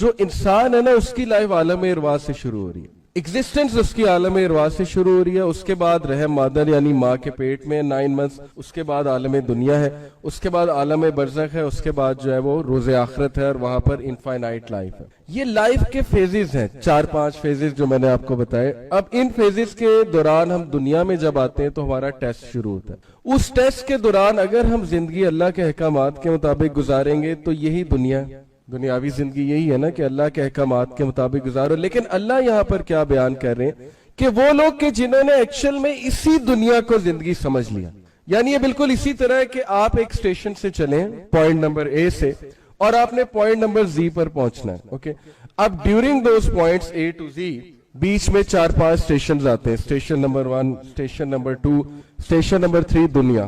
جو انسان ہے نا اس کی لائف عالم ارواح سے شروع ہو رہی ہے، ایگزسٹنس اس کی عالم ارواح سے شروع ہو رہی ہے، اس کے بعد رحم مادر یعنی ماں کے پیٹ میں 9 منتھس، اس کے بعد عالم دنیا ہے، اس کے بعد عالم برزخ ہے، اس کے بعد جو ہے وہ روز آخرت ہے، اور وہاں پر انفائنائٹ لائف ہے۔ یہ لائف کے فیزز ہیں، 4-5 فیزز جو میں نے آپ کو بتائے۔ اب ان فیزز کے دوران ہم دنیا میں جب آتے ہیں تو ہمارا ٹیسٹ شروع ہوتا ہے۔ اس ٹیسٹ کے دوران اگر ہم زندگی اللہ کے احکامات کے مطابق گزاریں گے تو یہی دنیاوی زندگی یہی ہے نا کہ اللہ کے احکامات کے مطابق گزارو۔ لیکن اللہ یہاں پر کیا بیان کر رہے ہیں کہ وہ لوگ کہ جنہوں نے ایکچول میں اسی دنیا کو زندگی سمجھ لیا، یعنی یہ بالکل اسی طرح ہے کہ آپ ایک سٹیشن سے چلیں پوائنٹ نمبر اے سے، اور آپ نے پوائنٹ نمبر زی پر پہنچنا ہے، اوکے۔ اب during those points A to Z بیچ میں 4-5 سٹیشنز آتے ہیں، station number 1، station number 2، station number 3 دنیا،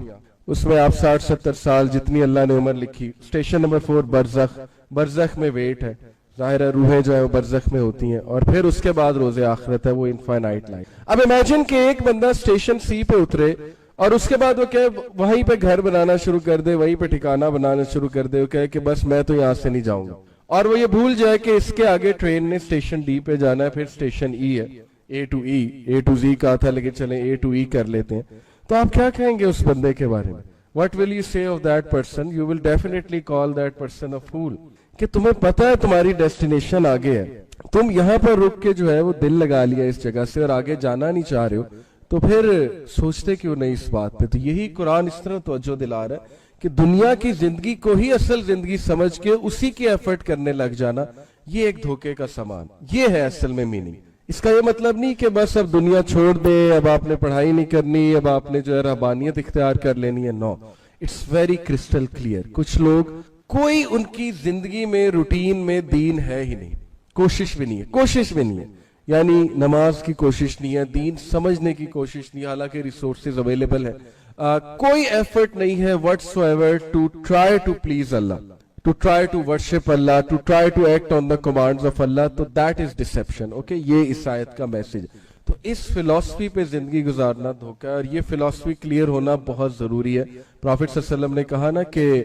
اس میں آپ 60-70 سال جتنی اللہ نے عمر لکھی۔ سٹیشن نمبر 4 برزخ میں ویٹ ہے، ظاہر ہے روحیں جو ہے وہ برزخ میں ہوتی ہیں، اور پھر اس کے بعد روز آخرت ہے، وہ انفائنائٹ لائف۔ اب امیجن کہ ایک بندہ سٹیشن سی پہ اترے اور اس کے بعد وہ کہے وہیں پہ گھر بنانا شروع کر دے، وہیں پہ ٹھکانہ بنانا شروع کر دے، وہ کہے کہ بس میں تو یہاں سے نہیں جاؤں گا، اور وہ یہ بھول جائے کہ اس کے آگے ٹرین نے سٹیشن ڈی پہ جانا ہے، پھر سٹیشن ای ہے، اے ٹو زی کہا تھا لیکن چلیں اے ٹو ای کر لیتے ہیں۔ تو آپ کیا کہیں گے اس بندے کے بارے میں؟ What will you say of that person? You will definitely call that person a fool. کہ تمہیں پتا ہے تمہاری ڈیسٹینیشن آگے ہے، تم یہاں پر رک کے جو ہے وہ دل لگا لیا اس جگہ سے اور آگے جانا نہیں چاہ رہے ہو، تو پھر سوچتے کیوں نہیں اس بات پہ؟ تو یہی قرآن اس طرح توجہ دلا رہا ہے کہ دنیا کی زندگی کو ہی اصل زندگی سمجھ کے اسی کی ایفرٹ کرنے لگ جانا، یہ ایک دھوکے کا سامان، یہ ہے اصل میں میننگ۔ اس کا یہ مطلب نہیں کہ بس اب دنیا چھوڑ دے، اب آپ نے پڑھائی نہیں کرنی، اب آپ نے جو ہے رہبانیت اختیار کر لینی ہے، نو، اٹس ویری کرسٹل کلیئر۔ کچھ لوگ کوئی ان کی زندگی میں روٹین میں دین ہے ہی نہیں، کوشش بھی نہیں ہے، یعنی نماز کی کوشش نہیں ہے، دین سمجھنے کی کوشش نہیں ہے، حالانکہ ریسورسز اویلیبل ہے، کوئی ایفرٹ نہیں ہے whatsoever to try to please Allah, to try to worship Allah, to try to act on the commands of Allah، تو that is deception، okay؟ یہ اس آیت کا میسج۔ تو اس فلسفی پہ زندگی گزارنا دھوکہ ہے، اور یہ فلسفی کلیئر ہونا بہت ضروری ہے۔ پروفٹ صلی اللہ علیہ وسلم نے کہا نا کہ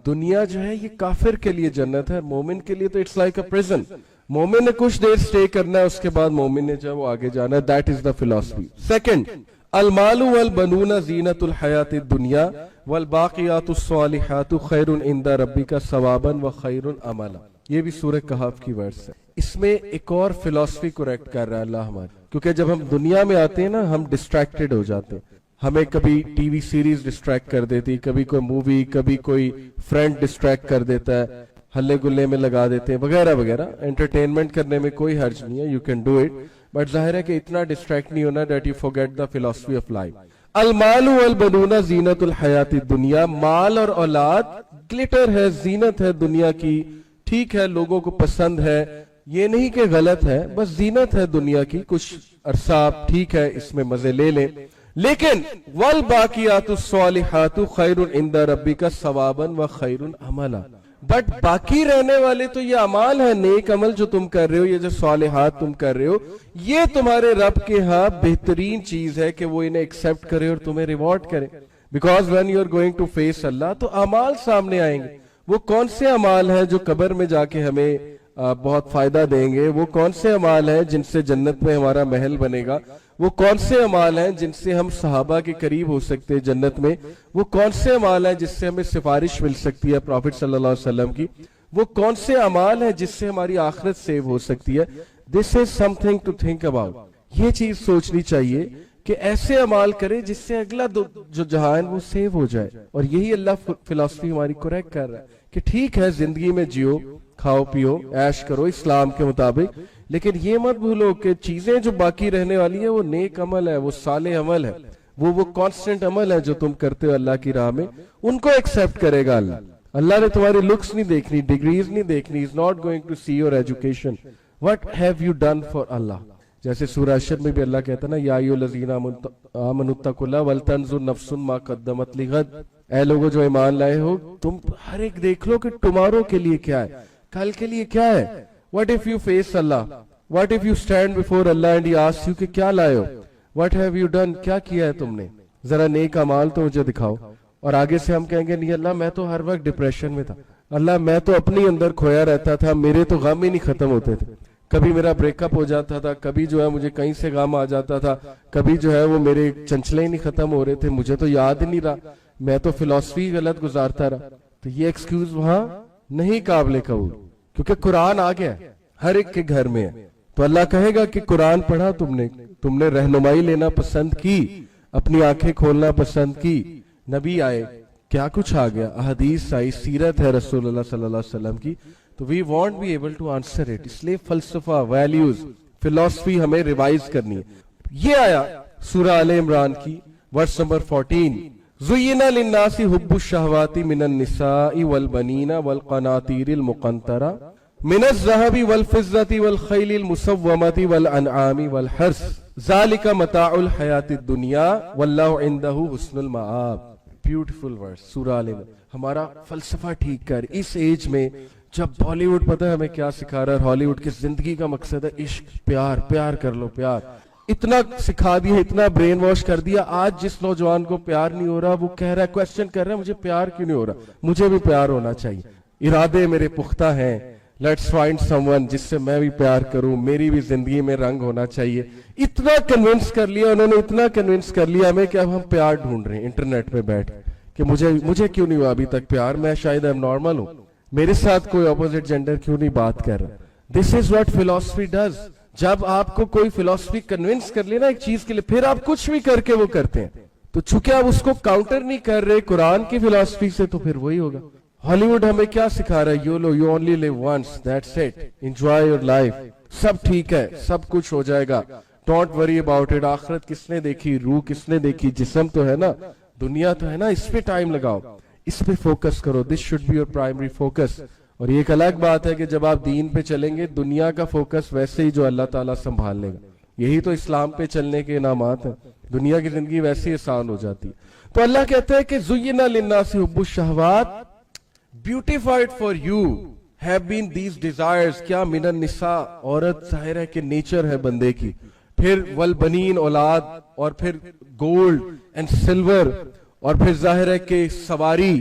دنیا جو ہے یہ کافر کے لیے جنت ہے، مومن کے لیے تو اٹس لائک اے پرزن۔ مومن نے کچھ دیر سٹے کرنا ہے، اس کے بعد مومن نے جو ہے وہ آگے جانا ہے، دیٹ از دا فلسفی۔ سیکنڈ، المال والبنون زینت الحیات الدنیا والباقیات الصالحات خیر عند ربک ثوابا وخیر عملا، یہ بھی سورہ کہف کی ورس ہے۔ اس میں ایک اور فلسفی کریکٹ کر رہا ہے اللہ ہمارے، کیونکہ جب ہم دنیا میں آتے ہیں نا ہم ڈسٹریکٹڈ ہو جاتے ہیں، ہمیں کبھی ٹی وی سیریز ڈسٹریکٹ کر دیتی، کبھی کوئی مووی، کبھی کوئی فرینڈ ڈسٹریکٹ کر دیتا ہے، ہلے گلے میں لگا دیتے ہیں وغیرہ وغیرہ۔ انٹرٹینمنٹ کرنے میں کوئی حرج نہیں ہے، you can do it, but ظاہر ہے کہ اتنا ڈسٹریکٹ نہیں ہونا دیٹ یو فورگیٹ دا فلسفی آف لائف۔ المال والبنون زینت الحیات الدنیا، مال اور اولاد گلٹر ہے، زینت ہے دنیا کی، ٹھیک ہے لوگوں کو پسند ہے، یہ نہیں کہ غلط ہے، بس زینت ہے دنیا کی، کچھ عرصہ آپ ٹھیک ہے اس میں مزے لے لیں، لیکن والباقیات الصالحات خیر عند ربک ثوابا وخیر عملا، بٹ باقی رہنے والے تو یہ اعمال ہے، نیک عمل جو تم کر رہے ہو، یہ جو صالحات تم کر رہے ہو، یہ تمہارے رب کے ہاں بہترین چیز ہے کہ وہ انہیں ایکسپٹ کرے اور تمہیں ریوارڈ کرے، because when you are going to face اللہ تو اعمال سامنے آئیں گے۔ وہ کون سے اعمال ہیں جو قبر میں جا کے ہمیں بہت فائدہ دیں گے؟ وہ کون سے اعمال ہیں جن سے جنت میں ہمارا محل بنے گا؟ وہ کون سے اعمال ہیں جن سے ہم صحابہ کے قریب ہو سکتے ہیں جنت میں؟ وہ کون سے اعمال ہیں جس سے ہمیں سفارش مل سکتی ہے پروفٹ صلی اللہ علیہ وسلم کی؟ وہ کون سے اعمال ہیں جس سے ہماری آخرت سیو ہو سکتی ہے؟ This is something to think about, یہ چیز سوچنی چاہیے کہ ایسے اعمال کرے جس سے اگلا جو جہان وہ سیو ہو جائے، اور یہی اللہ فلسفی ہماری کریکٹ کر رہا ہے کہ ٹھیک ہے زندگی میں جیو، کھاؤ پیو، عیش کرو اسلام کے مطابق، لیکن یہ مت بھولو کہ چیزیں جو باقی رہنے والی ہیں وہ نیک عمل ہے، وہ صالح عمل ہے، وہ کانسٹنٹ عمل ہے جو تم کرتے ہو اللہ کی راہ میں، ان کو ایکسپٹ کرے گا اللہ۔ اللہ نے تمہاری لکس نہیں دیکھنی، ڈگریز نہیں دیکھنی، is not going to see your education, what have you done for Allah۔ جیسے سورہ حشر میں بھی اللہ کہتا نا یا ایھا الذین آمنوا اتقوا اللہ ولتنظر نفس ما قدمت لغد، اے لوگوں جو ایمان لائے ہو تم ہر ایک دیکھ لو کہ ٹمارو کے لیے کیا ہے، کل کے لیے کیا ہے۔ What if you face Allah? What if you stand before Allah and He asks you کہ کیا لائے ہو؟ What have you done؟ کیا کیا ہے تم نے؟ ذرا نیک اعمال تو مجھے دکھاؤ۔ اور آگے سے ہم کہیں گے نہیں اللہ میں تو ہر وقت ڈپریشن میں تھا، اللہ میں تو اپنی اندر کھویا رہتا تھا, میرے تو غم ہی نہیں ختم ہوتے تھے. کبھی میرا بریک اپ ہو جاتا تھا, کبھی جو ہے مجھے کہیں سے غم آ جاتا تھا, کبھی جو ہے وہ میرے چنچلے ہی نہیں ختم ہو رہے تھے, مجھے تو یاد ہی نہیں رہا, میں تو فلسفی غلط گزارتا رہا. تو یہ ایکسکیوز وہاں نہیں قابل قبول, کیونکہ قرآن آ گیا ہر ایک کے گھر میں ہے. تو اللہ کہے گا کہ قرآن پڑھا تم نے رہنمائی لینا پسند کی, اپنی آنکھیں کھولنا پسند کی, نبی آئے, کیا کچھ آ گیا, احادیث آئی, سیرت ہے رسول اللہ صلی اللہ علیہ وسلم کی, تو we won't be able to answer it. اس لیے فلسفہ, ویلیوز, فلسفی ہمیں ریوائز کرنی ہے. یہ آیا سورہ آل عمران کی ورس نمبر 14, زُيِّنَ لِلنَّاسِ حُبُّ الشَّهَوَاتِ مِنَ النِّسَاءِ وَالْبَنِينَ وَالْقَنَاطِيرِ الْمُقَنطَرَةِ من الذهب والفضة والخيل المسومة والأنعام والحرث ذلك متاع الحياة الدنيا والله عنده حسن المآب. بیوٹیفل ورڈ سورہ آل عمران. ہمارا فلسفہ ٹھیک کر. اس ایج میں جب بالی ووڈ پتہ ہے ہمیں کیا سکھا رہا ہے, ہالی ووڈ کی زندگی کا مقصد ہے عشق, پیار, پیار کر لو, پیار اتنا سکھا دیا, اتنا برین واش کر دیا. آج جس نوجوان کو پیار نہیں ہو رہا وہ کہہ رہا ہے, کوسچن کر رہا ہے, مجھے پیار کیوں نہیں ہو رہا, مجھے بھی پیار ہونا چاہیے, ارادے میرے پختہ ہیں, لیٹس فائنڈ سم ون جس سے میں بھی پیار کروں, میری بھی زندگی میں رنگ ہونا چاہیے. اتنا کنونس کر لیا انہوں نے, اتنا کنونس کر لیا ہمیں کہ اب ہم پیار ڈھونڈ رہے ہیں انٹرنیٹ پہ بیٹھ کہ مجھے کیوں نہیں ہوا ابھی تک پیار, میں شاید اب نارمل ہوں, میرے ساتھ کوئی اپوزٹ جینڈر کیوں نہیں بات کر رہا. دس از واٹ فلسفی ڈز. جب آپ کو کوئی فلسفی کنونس کر لینا ایک چیز کے لیے, پھر آپ کچھ بھی کر کے وہ کرتے ہیں. تو چونکہ آپ اس کو کاؤنٹر نہیں کر رہے قرآن کی فلسفی سے, تو پھر وہی ہوگا. ہالی ووڈ ہمیں کیا سکھا رہا ہے, you only live once, that's it, enjoy your life, سب ٹھیک ہے, سب کچھ ہو جائے گا, ڈونٹ وری اباؤٹ اٹ. آخرت کس نے دیکھی, روح کس نے دیکھی, جسم تو ہے نا, دنیا تو ہے نا, اس پہ ٹائم لگاؤ, اس پہ فوکس کرو. This should be your primary focus. اور یہ ایک الگ بات ہے کہ جب آپ دین پہ چلیں گے, دنیا کا فوکس ویسے ہی جو اللہ تعالیٰ سنبھال لے گا. یہی تو اسلام پہ چلنے کے انعامات ہیں, دنیا کی زندگی ویسے ہی آسان ہو جاتی ہے. تو اللہ کہتا ہے کہ زُيِّنَ لِلنَّاسِ حُبُّ الشَّهَوَاتِ beautified for you have been these desires. کیا من النساء, عورت ظاہر ہے کہ نیچر ہے بندے کی, پھر والبنین, اولاد, اور پھر گولڈ اینڈ سلور, اور پھر ظاہر ہے کہ سواری,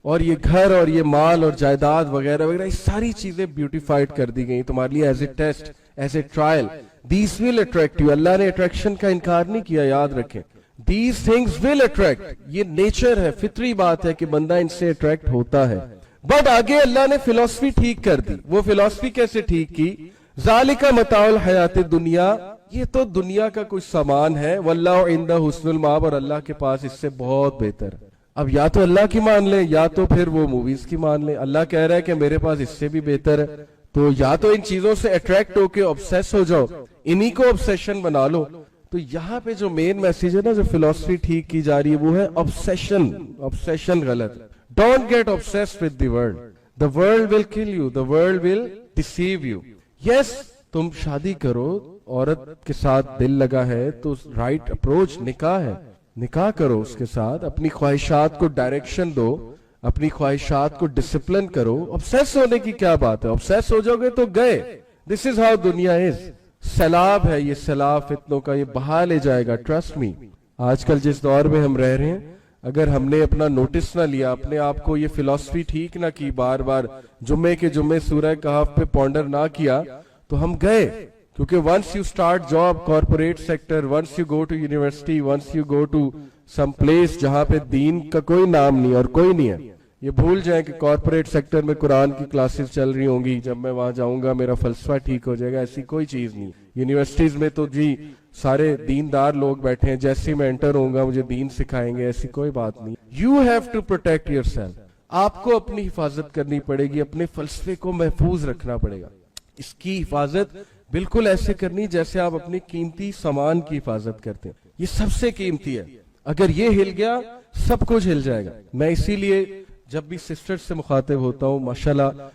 اور یہ گھر اور یہ مال اور جائیداد وغیرہ وغیرہ, یہ ساری چیزیں بیوٹیفائڈ کر دی گئی تمہارے لیے as a test, as a trial. These will attract you. اللہ نے اٹریکشن کا انکار نہیں کیا, یاد رکھیں. These things will attract. یہ نیچر ہے, فطری بات ہے کہ بندہ ان سے اٹریکٹ ہوتا ہے. بٹ آگے اللہ نے فلسفی ٹھیک کر دی. وہ فلسفی کیسے ٹھیک کی, ذالک متاع الحیات الدنیا, یہ تو دنیا کا کوئی سامان ہے, واللہ عندہ حسن المآب, اور اللہ کے پاس اس سے بہت بہتر ہے. اب یا تو اللہ کی مان لیں یا تو پھر وہ موویز کی مان لیں. اللہ کہہ رہا ہے کہ میرے پاس اس سے بھی بہتر ہے, تو یا تو ان چیزوں سے اٹریکٹ ہو کے obsess ہو جاؤ, انہی کو obsession بنا لو. تو یہاں پہ جو مین میسیج ہے نا, جو فلسفی ٹھیک کی جا رہی ہے, وہ ہے obsession. obsession غلط. Don't get obsessed with the world. The world will kill you. The world will deceive you. Yes, تم شادی کرو, عورت کے ساتھ دل لگا ہے تو رائٹ اپروچ نکاح ہے, نکاح کرو اس کے ساتھ, اپنی خواہشات کو ڈائریکشن دو, اپنی خواہشات کو ڈسپلن کرو. obsess ہونے کی کیا بات ہے, obsess ہو جاؤ گے تو گئے. This is how دنیا is. سیلاب ہے یہ, سیلاب فتنوں کا, یہ بہا لے جائے گا, ٹرسٹ می. آج کل جس دور میں ہم رہ رہے ہیں, اگر ہم نے اپنا نوٹس نہ لیا, اپنے آپ کو یہ فلسفی ٹھیک نہ کی, بار بار جمعے کے جمعے سورہ کہف پہ پونڈر نہ کیا, تو ہم گئے. کیونکہ once you start job, corporate sector, once you go to university, once you go to some place جہاں پہ دین کا کوئی نام نہیں اور کوئی نہیں ہے, یہ بھول جائیں کہ کارپوریٹ سیکٹر میں قرآن کی کلاسز چل رہی ہوں گی, جب میں وہاں جاؤں گا میرا فلسفہ ٹھیک ہو جائے گا. ایسی کوئی چیز نہیں. یونیورسٹیز میں تو جی سارے دیندار لوگ بیٹھے ہیں, جیسے میں انٹر ہوں گا مجھے دین سکھائیں گے, ایسی کوئی بات نہیں. You have to protect yourself. آپ کو اپنی حفاظت کرنی پڑے گی, اپنے فلسفے کو محفوظ رکھنا پڑے گا. اس کی حفاظت بالکل ایسے کرنی جیسے آپ اپنی قیمتی سامان کی حفاظت کرتے ہیں. یہ سب سے قیمتی ہے, اگر یہ ہل گیا سب کچھ ہل جائے گا. میں اسی لیے جب بھی سسٹر سے مخاطب ہوتا ہوں, ماشاءاللہ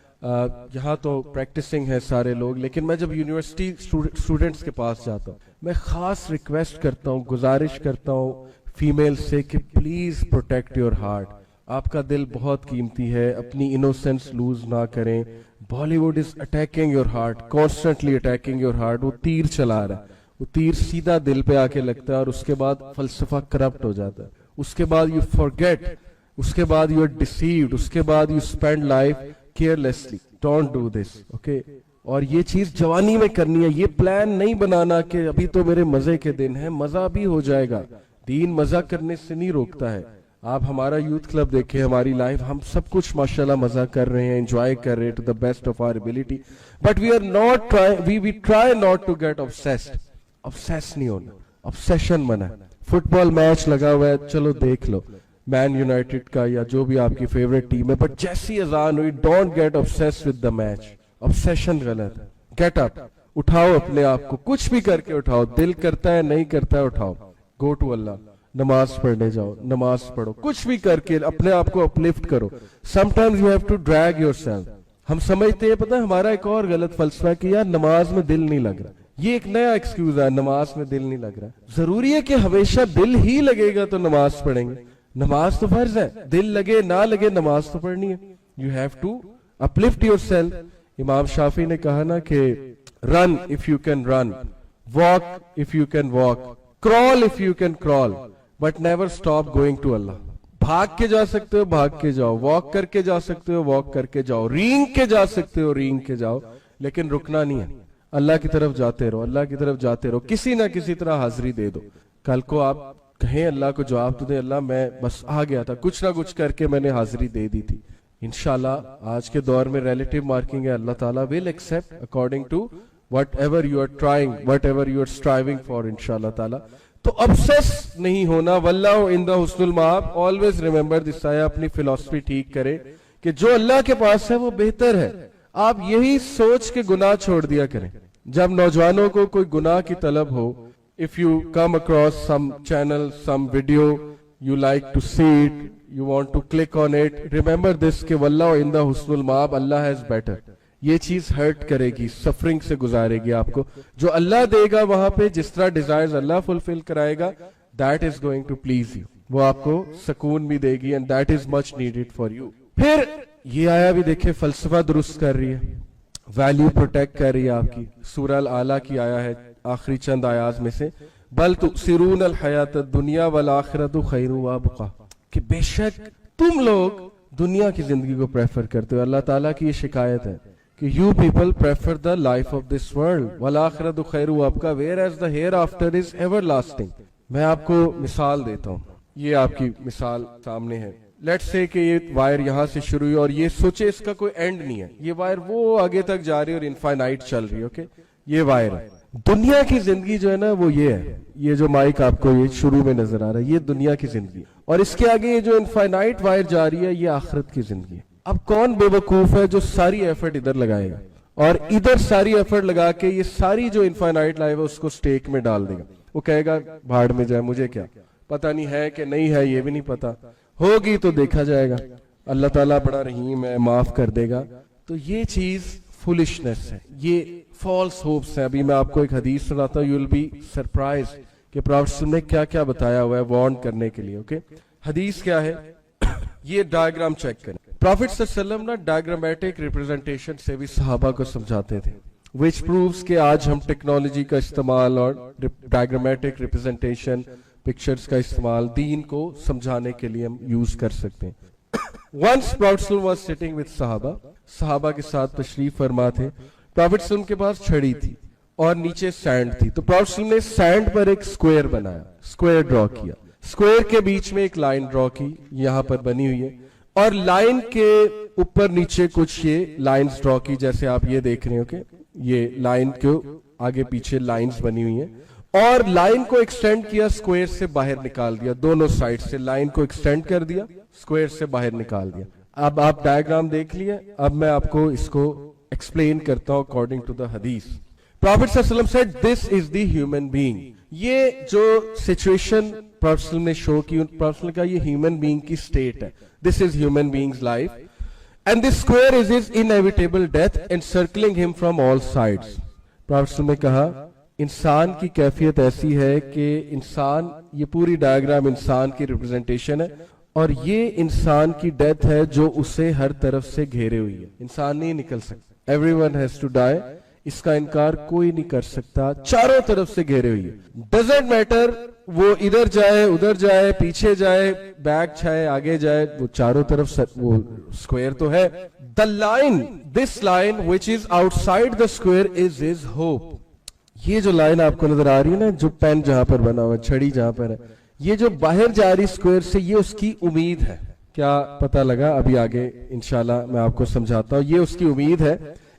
یہاں تو پریکٹسنگ ہے سارے لوگ, لیکن میں جب یونیورسٹی اسٹوڈنٹس کے پاس جاتا ہوں, میں خاص ریکویسٹ کرتا ہوں, گزارش کرتا ہوں فیمیل سے کہ پلیز پروٹیکٹ یور ہارٹ. آپ کا دل بہت قیمتی ہے, اپنی انوسینس لوز نہ کریں. Bollywood is attacking your heart, constantly attacking your heart. وہ تیر چلا رہا ہے, وہ تیر سیدھا دل پہ آ کے لگتا ہے, اور اس کے بعد فلسفہ کرپٹ ہو جاتا ہے. اس کے بعد یو فارگیٹ, اس کے بعد یو آر ڈیسیوڈ, اس کے بعد you spend life carelessly. Don't do this, okay? اور یہ چیز جوانی میں کرنی ہے. یہ پلان نہیں بنانا کہ ابھی تو میرے مزے کے دن ہیں, مزہ بھی ہو جائے گا. دین مزہ کرنے سے نہیں روکتا ہے. آپ ہمارا یوتھ کلب دیکھیں, ہماری لائف, ہم سب کچھ ماشاءاللہ مزہ کر رہے ہیں, انجوائے کر رہے ہیں to the best of our ability, but we are not try, we try not to get obsessed. obsess نہیں ہونا, obsession منع ہے. فٹ بال میچ لگا ہوا ہے, چلو دیکھ لو مین یونائٹیڈ کا یا جو بھی آپ کی فیوریٹ ٹیم ہے, بٹ جیسی اذان ہوئی don't get obsessed with the match. obsession غلط ہے. گیٹ اپ, اٹھاؤ اپنے آپ کو, کچھ بھی کر کے اٹھاؤ, دل کرتا ہے نہیں کرتا ہے اٹھاؤ, گو ٹو اللہ, نماز پڑھنے جاؤ, نماز پڑھو, کچھ بھی کر کے اپنے آپ کو اپلفٹ کرو. sometimes you have to drag yourself. ہم سمجھتے ہیں, پتہ ہے ہمارا ایک اور غلط فلسفہ ہے کہ یار نماز میں دل نہیں لگ رہا. یہ ایک نیا ایکسکیوز ہے, نماز میں دل نہیں لگ رہا. ضروری ہے کہ ہمیشہ دل ہی لگے گا تو نماز پڑھیں گے؟ نماز تو فرض ہے, دل لگے نہ لگے نماز تو پڑھنی ہے. you have to uplift yourself. امام شافعی نے کہا نا کہ run if you can run, walk if you can walk, crawl if you can crawl, but never stop going to Allah. بھاگ کے جا سکتے ہو بھاگ کے جاؤ, واک کر کے جا سکتے ہو واک کر کے جاؤ, رینگ کے جا سکتے ہو رینگ کے جاؤ, لیکن رکنا نہیں ہے. اللہ کی طرف جاتے رہو, اللہ کی طرف جاتے رہو, کسی نہ کسی طرح حاضری دے دو. کل کو آپ کہیں اللہ کو جواب تو دیں, اللہ میں بس آ گیا تھا, کچھ نہ کچھ کر کے میں نے حاضری دے دی تھی. انشاءاللہ آج کے دور میں ریلیٹیو مارکنگ ہے, اللہ تعالیٰ will accept according to whatever you are trying, whatever you are striving for, انشاءاللہ تعالیٰ. تو obsess نہیں ہونا. واللہ عند حسن المآب. always remember this آیا, اپنی فلسفی ٹھیک کرے کہ جو اللہ کے پاس ہے وہ بہتر ہے. آپ یہی سوچ کے گناہ چھوڑ دیا کریں. جب نوجوانوں کو کوئی گناہ کی طلب ہو, if you come across some channel, some video, you like to see it, you want to click on it, remember this کہ واللہ عند حسن المآب, اللہ has better. یہ چیز ہرٹ کرے گی, سفرنگ سے گزارے گی آپ کو. جو اللہ دے گا وہاں پہ, جس طرح ڈیزائرز اللہ فلفل کرائے گا, that is going to please you. وہ آپ کو سکون بھی دے گی, and that is much needed for you. پھر یہ آیا بھی دیکھیں, فلسفہ درست کر رہی ہے, ویلیو پروٹیکٹ کر رہی ہے آپ کی. سورہ الاعلیٰ کی آیا ہے آخری چند آیات میں سے, بل تؤثرون الحیات الدنیا والآخرۃ خیر وابقیٰ, کہ بے شک تم لوگ دنیا کی زندگی کو پریفر کرتے ہو. اللہ تعالیٰ کی یہ شکایت ہے کہ you people prefer the life of this world, والآخرۃ خیر وابقیٰ, whereas the hereafter is everlasting. میں آپ کو مثال دیتا ہوں, یہ آپ کی مثال سامنے ہے. لیٹس سے کہ یہ وائر یہاں سے شروع ہوئی اور یہ سوچے اس کا کوئی اینڈ نہیں ہے, یہ وائر وہ آگے تک جا رہی ہے اور انفائنائٹ چل رہی ہے. اوکے, یہ وائر ہے. دنیا کی زندگی جو ہے نا وہ یہ ہے, یہ جو مائک آپ کو یہ شروع میں نظر آ رہا ہے, یہ دنیا کی زندگی ہے. اور اس کے آگے یہ جو انفائنائٹ وائر جا رہی ہے, یہ آخرت کی زندگی ہے. اب کون بے وقوف ہے جو ساری ایفرٹ ادھر لگائے گا اور ادھر ساری ایفرٹ لگا کے یہ ساری جو انفائنائٹ لائف ہے اس کو سٹیک میں ڈال دے گا. وہ کہے گا بھاڑ میں جائے, مجھے کیا پتہ, نہیں ہے کہ نہیں ہے یہ بھی نہیں پتا, ہوگی تو دیکھا جائے گا, اللہ تعالیٰ بڑا رحیم ہے, معاف کر دے گا. تو یہ چیز فولشنس ہے, یہ فالس ہوپس ہیں. ابھی میں آپ کو ایک حدیث سناتا ہوں, یو ول بی سرپرائز کہ پروفیٹ نے کیا کیا بتایا ہوا ہے وارن کرنے کے لیے. اوکے, حدیث کیا ہے, یہ ڈائیگرام چیک کریں. پروفیٹ صلی اللہ علیہ وسلم نا ڈائیگرامیٹک ریپرزنٹیشن سے بھی صحابہ کو سمجھاتے تھے, which proves کہ آج ہم ٹیکنالوجی کا استعمال اور ڈائیگرامیٹک ریپرزنٹیشن, پکچرز کا استعمال دین کو سمجھانے کے لیے ہم یوز کر سکتے ہیں. Once Prophet was sitting with صحابہ کے ساتھ تشریف فرما تھے. پروفیٹ کے پاس چھڑی تھی اور نیچے سینڈ تھی. تو پروفیٹ نے سینڈ پر ایک سکوئر بنایا, سکوئر ڈرا کیا, سکوئر کے بیچ میں ایک لائن ڈرا کی, یہاں پر بنی ہوئی ہے, اور لائن کے اوپر نیچے کچھ یہ لائنز ڈرا کی جیسے آپ یہ دیکھ رہے ہو کہ یہ لائن کے آگے پیچھے لائنز بنی ہوئی ہیں, اور لائن کو ایکسٹینڈ کیا, سکوئر سے باہر نکال دیا, دونوں سائڈ سے لائن کو ایکسٹینڈ کر دیا, سکوئر سے باہر نکال دیا. اب آپ ڈائیگرام دیکھ لیے, اب میں آپ کو اس کو ایکسپلین کرتا ہوں اکارڈنگ ٹو دا حدیث. پروفیٹ صلی اللہ علیہ وسلم said this is the human being. یہ جو سچویشن پروفیٹ نے شو کی, پروفیٹ نے کہا یہ ہیومن بینگ کی سٹیٹ ہے, this is human being's life and this square is his inevitable death encircling him from all sides. Prophet نے کہا انسان کی کیفیت ایسی ہے کہ انسان, یہ پوری ڈائیگرام انسان کی ریپرزنٹیشن ہے اور یہ انسان کی ڈیتھ ہے جو اسے ہر طرف سے گھیرے ہوئی ہے, انسان نہیں نکل سکتا. Everyone has to die. اس کا انکار کوئی نہیں کر سکتا, چاروں طرف سے گھیرے ہوئی ہے. ڈزنٹ میٹر وہ ادھر جائے ادھر جائے پیچھے جائے بیک چھائے آگے جائے, وہ چاروں طرف وہ اسکوئر تو ہے. The line, this line which is outside the square is his hope. یہ جو لائن آپ کو نظر آ رہی ہے نا, جو پین جہاں پر بنا ہوا, چھڑی جہاں پر ہے, یہ جو باہر جا رہی اسکوئر سے, یہ اس کی امید ہے. کیا پتہ لگا؟ ابھی آگے انشاءاللہ میں آپ کو سمجھاتا ہوں. یہ اس کی امید ہے.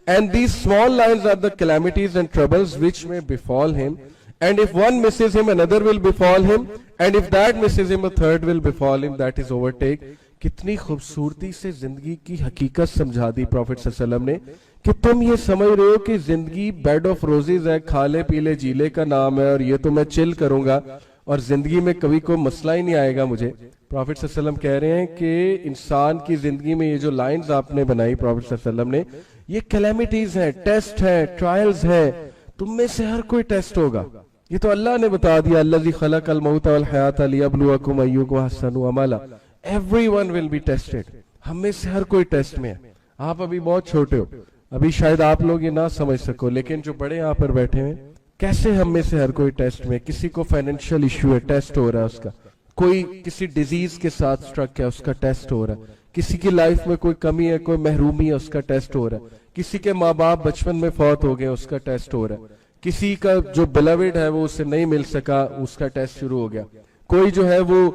And these small lines are the calamities and troubles which may befall him. And if one misses him, another will befall him. And if that misses him, a third will befall him. That is overtake. کتنی خوبصورتی سے زندگی کی حقیقت سمجھا دی prophet صلی اللہ علیہ وسلم نے, کہ تم یہ سمجھ رہے ہو کہ زندگی بیڈ آف روزز ہے, کھالے پیلے جیلے کا نام ہے, اور یہ تو میں چل کروں گا اور زندگی میں کبھی کوئی مسئلہ ہی نہیں آئے گا مجھے. پروفیٹ صلی اللہ علیہ وسلم کہہ رہے ہیں کہ انسان کی زندگی میں یہ جو لائنز آپ نے بنائی پروفیٹ صلی اللہ علیہ وسلم نے, یہ کلیمٹیز ہیں, ٹیسٹ ہیں, ٹرائلز ہیں. تم میں سے ہر کوئی ٹیسٹ ہوگا. یہ تو اللہ نے بتا دیا, الذی خلق الموت والحیات لیبلوکم ایکم احسن عملا. Everyone will be tested. ہم میں سے ہر کوئی ٹیسٹ میں ہے. آپ ابھی بہت چھوٹے ہو, ابھی شاید آپ لوگ یہ نہ سمجھ سکو, لیکن جو بڑے یہاں پر بیٹھے ہیں, کیسے ہم میں سے ہر کوئی ٹیسٹ میں. کسی کو فائنینشیل ایشو ہے, ٹیسٹ ہو رہا ہے اس کا. کوئی کسی ڈیزیز کے ساتھ سٹرک ہے, اس کا ٹیسٹ ہو رہا ہے. کسی کی لائف میں کوئی کمی ہے, کوئی محرومی ہے, اس کا ٹیسٹ ہو رہا ہے. کسی کے ماں باپ بچپن میں فوت ہو گئے, اس کا ٹیسٹ ہو رہا ہے. کسی کا جو بیلوڈ ہے وہ اسے نہیں مل سکا, اس کا ٹیسٹ شروع ہو گیا. کوئی جو ہے وہ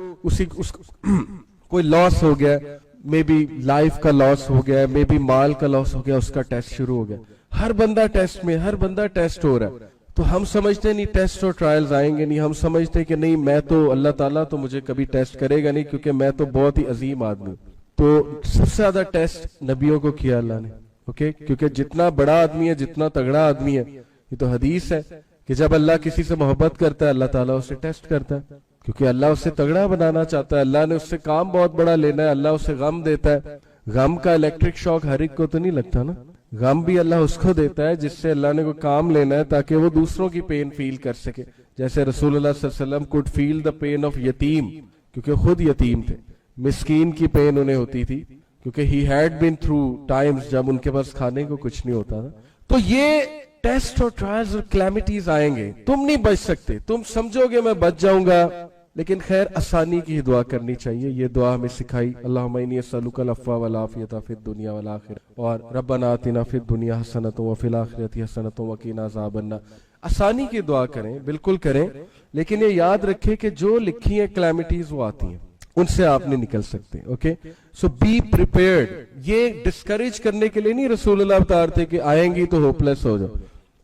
کوئی لاس ہو گیا, مے بی لائف کا لاس ہو گیا, مے بی مال کا لاس ہو گیا, اس کا ٹیسٹ شروع ہو گیا. ہر بندہ ٹیسٹ میں, ہر بندہ ٹیسٹ ہو رہا ہے. تو ہم سمجھتے نہیں ٹیسٹ اور ٹرائلز آئیں گے نہیں. ہم سمجھتے کہ نہیں, میں تو اللہ تعالیٰ تو مجھے کبھی ٹیسٹ کرے گا نہیں, کیونکہ میں تو بہت ہی عظیم آدمی. تو سب سے زیادہ ٹیسٹ نبیوں کو کیا اللہ نے, اوکے, کیونکہ جتنا بڑا آدمی ہے, جتنا تگڑا آدمی ہے, یہ تو حدیث ہے کہ جب اللہ کسی سے محبت کرتا ہے, اللہ تعالیٰ اسے ٹیسٹ کرتا ہے, کیونکہ اللہ اسے تگڑا بنانا چاہتا ہے. اللہ نے اس سے کام بہت بڑا لینا ہے. اللہ اسے غم دیتا ہے. غم کا الیکٹرک شاک ہر ایک کو تو نہیں لگتا نا. غم بھی اللہ اس کو دیتا ہے جس سے اللہ نے کوئی کام لینا ہے, تاکہ وہ دوسروں کی پین فیل کر سکے. جیسے رسول اللہ صلی اللہ علیہ وسلم could feel the pain of یتیم, کیونکہ خود یتیم تھے. مسکین کی پین انہیں ہوتی تھی, کیونکہ he had been through times جب ان کے پاس کھانے کو کچھ نہیں ہوتا تھا. تو یہ ٹیسٹ اور ٹرائلز اور کلیمٹیز آئیں گے. تم نہیں بچ سکتے. تم سمجھو گے میں بچ جاؤں گا, لیکن خیر آسانی کی ہی دعا کرنی چاہیے. یہ دعا ہمیں سکھائی, اللہم انی اسألک العفو والعافیۃ فی الدنیا والآخرہ, اور ربنا آتنا فی الدنیا حسنۃ وفی الآخرۃ حسنۃ وقنا عذاب النار. آسانی کی دعا کریں, بالکل کریں, لیکن یہ یاد رکھیں کہ جو لکھی ہیں کلیمٹیز وہ آتی ہیں, ان سے آپ نہیں نکل سکتے. Okay, so be prepared. یہ ڈسکریج کرنے کے لیے نہیں رسول اللہ بتا رہے تھے کہ آئیں گی تو ہوپ لیس ہو جاؤ.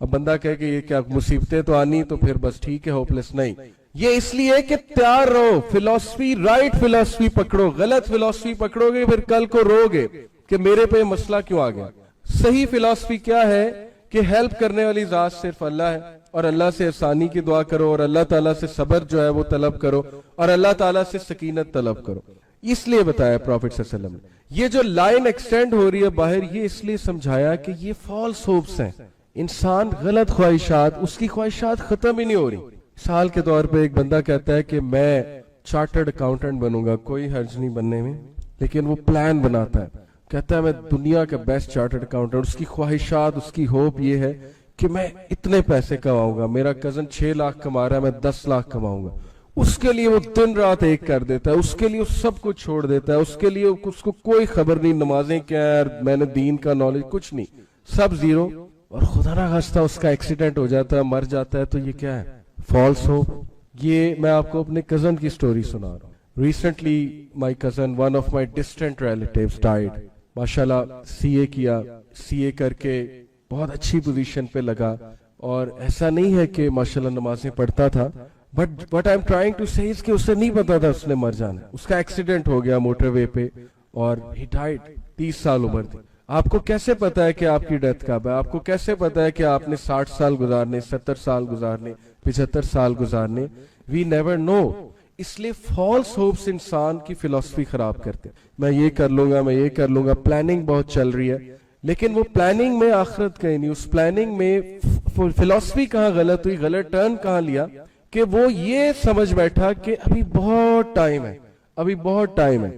اب بندہ کہے کہ یہ کیا مصیبتیں تو آنی تو پھر بس ٹھیک ہے ہوپ لیس. نہیں, یہ اس لیے کہ تیار رہو. فلسفی, رائٹ فلسفی پکڑو. غلط فلسفی پکڑو گے پھر کل کو رو گے کہ میرے پہ مسئلہ کیوں آ گیا. صحیح فلسفی کیا ہے کہ ہیلپ کرنے والی ذات صرف اللہ ہے, اور اللہ سے آسانی کی دعا کرو, اور اللہ تعالیٰ سے صبر جو ہے وہ طلب کرو, اور اللہ تعالیٰ سے سکینت طلب کرو. اس لیے بتایا پروفیٹ صلی اللہ علیہ وسلم نے. یہ جو لائن ایکسٹینڈ ہو رہی ہے باہر, یہ اس لیے سمجھایا کہ یہ فالس ہوپس ہیں. انسان غلط خواہشات, اس کی خواہشات ختم ہی نہیں ہو رہی. مثال کے طور پہ ایک بندہ کہتا ہے کہ میں چارٹرڈ اکاؤنٹنٹ بنوں گا, کوئی حرج نہیں بننے میں, لیکن وہ پلان بناتا ہے, کہتا ہے میں دنیا کا بیسٹ چارٹرڈ اکاؤنٹنٹ. اس کی خواہشات, اس کی ہوپ یہ ہے کہ میں اتنے پیسے کماؤں گا, میرا کزن 6 لاکھ کما رہا ہے, میں 10 لاکھ کماؤں گا. اس کے لیے وہ دن رات ایک کر دیتا ہے, اس کے لیے وہ سب کچھ چھوڑ دیتا ہے. اس کے لیے اس کو کوئی خبر نہیں, نمازیں کیا ہے, میں نے دین کا نالج کچھ نہیں, سب زیرو. اور خدا نہ خواستہ اس کا ایکسیڈنٹ ہو جاتا ہے, مر جاتا ہے. تو یہ کیا ہے؟ False hope. یہ میں آپ کو اپنے کزن کی سٹوری سنا رہا ہوں. Recently my cousin, one of my distant relatives died. ماشاءاللہ سی اے کیا, سی اے کر کے بہت اچھی پوزیشن پہ لگا, اور ایسا نہیں ہے کہ ماشاءاللہ نمازیں پڑھتا تھا, but what I am trying to say کہ اسے نہیں پتا تھا اس نے مر جانا. اس کا ایکسیڈنٹ ہو گیا موٹر وے پہ, اور ہی ڈائیڈ. 30 سال عمر تھی. آپ کو کیسے پتا ہے کہ آپ کی ڈیتھ کب ہے؟ آپ کو کیسے پتا ہے کہ آپ نے 60 سال گزارنے, 70 سال گزارنے, 75 سال گزارنے؟ We never know. اس لیے فالس ہوپس انسان کی فلسفی خراب کرتے. میں یہ کر لوں گا, میں یہ کر لوں گا. پلاننگ بہت چل رہی ہے, لیکن وہ پلاننگ میں آخرت کہیں نہیں. اس پلاننگ میں فلسفی کہاں غلط ہوئی, غلط ٹرن کہاں لیا, کہ وہ یہ سمجھ بیٹھا کہ ابھی بہت ٹائم ہے, ابھی بہت ٹائم ہے.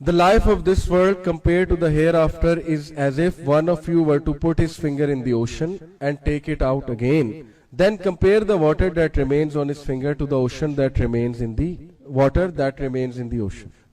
The life of this world compared to the hereafter is as if one of you were to put his finger in the ocean and take it out again. Then compare the water that remains on his finger to the ocean that remains in the water that remains in the ocean.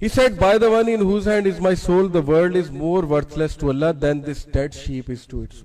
He said, by the one in whose hand is my soul, the world is more worthless to Allah than this dead sheep is to its.